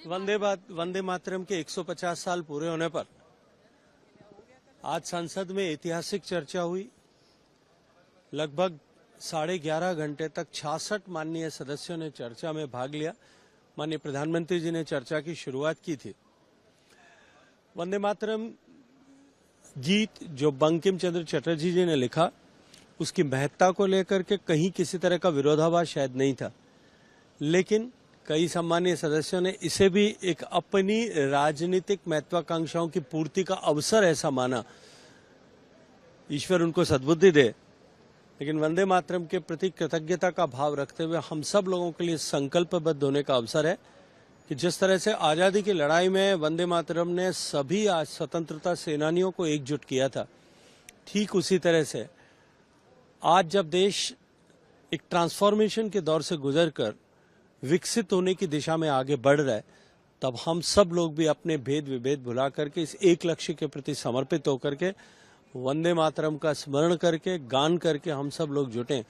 वंदे मातरम के 150 साल पूरे होने पर आज संसद में ऐतिहासिक चर्चा हुई। लगभग 11.5 घंटे तक 66 माननीय सदस्यों ने चर्चा में भाग लिया। माननीय प्रधानमंत्री जी ने चर्चा की शुरुआत की थी। वंदे मातरम गीत जो बंकिम चंद्र चटर्जी जी ने लिखा, उसकी महत्ता को लेकर के कहीं किसी तरह का विरोधाभास शायद नहीं था, लेकिन कई सम्मानीय सदस्यों ने इसे भी एक अपनी राजनीतिक महत्वाकांक्षाओं की पूर्ति का अवसर ऐसा माना। ईश्वर उनको सद्बुद्धि दे, लेकिन वंदे मातरम के प्रति कृतज्ञता का भाव रखते हुए हम सब लोगों के लिए संकल्पबद्ध होने का अवसर है कि जिस तरह से आज़ादी की लड़ाई में वंदे मातरम ने सभी आज स्वतंत्रता सेनानियों को एकजुट किया था, ठीक उसी तरह से आज जब देश एक ट्रांसफॉर्मेशन के दौर से गुजरकर विकसित होने की दिशा में आगे बढ़ रहा है, तब हम सब लोग भी अपने भेद विभेद भुला करके इस एक लक्ष्य के प्रति समर्पित होकर के वंदे मातरम का स्मरण करके गान करके हम सब लोग जुटें,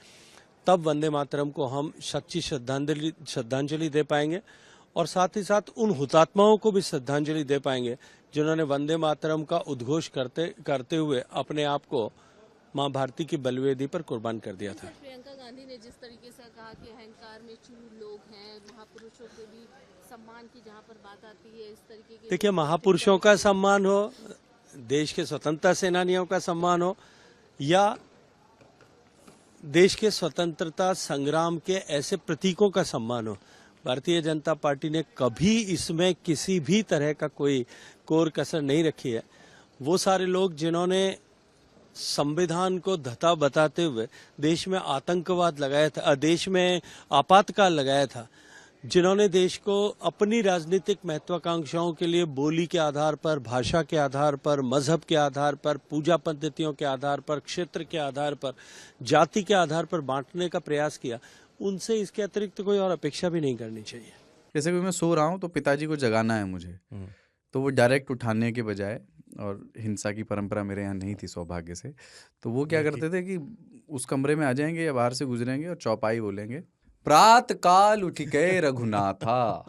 तब वंदे मातरम को हम सच्ची श्रद्धांजलि दे पाएंगे और साथ ही साथ उन हुतात्माओं को भी श्रद्धांजलि दे पाएंगे जिन्होंने वंदे मातरम का उद्घोष करते हुए अपने आप को मां भारती की बलिवेदी पर कुर्बान कर दिया था। प्रियंका गांधी ने जिस तरीके से कहा कि अहंकार में चूर लोग हैं, महापुरुषों के भी सम्मान की जहां पर बात आती है, इस तरीके के देखिए, महापुरुषों का सम्मान हो, देश के स्वतंत्रता सेनानियों का सम्मान हो या देश के स्वतंत्रता संग्राम के ऐसे प्रतीकों का सम्मान हो, भारतीय जनता पार्टी ने कभी इसमें किसी भी तरह का कोई कोर कसर नहीं रखी है। वो सारे लोग जिन्होंने संविधान को धता बताते हुए देश में आतंकवाद लगाया था, देश में आपातकाल लगाया था, जिन्होंने देश को अपनी राजनीतिक महत्वाकांक्षाओं के लिए बोली के आधार पर, भाषा के आधार पर, मजहब के आधार पर, पूजा पद्धतियों के आधार पर, क्षेत्र के आधार पर, जाति के आधार पर बांटने का प्रयास किया, उनसे इसके अतिरिक्त कोई और अपेक्षा भी नहीं करनी चाहिए। जैसे कि मैं सो रहा हूँ तो पिताजी को जगाना है मुझे, तो वो डायरेक्ट उठाने के बजाय, और हिंसा की परंपरा मेरे यहाँ नहीं थी सौभाग्य से, तो वो क्या करते थे कि उस कमरे में आ जाएंगे या बाहर से गुजरेंगे और चौपाई बोलेंगे, प्रात काल उठ गए रघुनाथा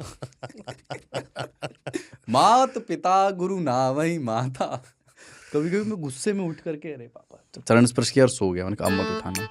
मात पिता गुरु नावई माता। कभी कभी मैं गुस्से में उठ करके अरे पापा, चरण स्पर्श किया और सो गया। मैंने कहा अब मत उठाना।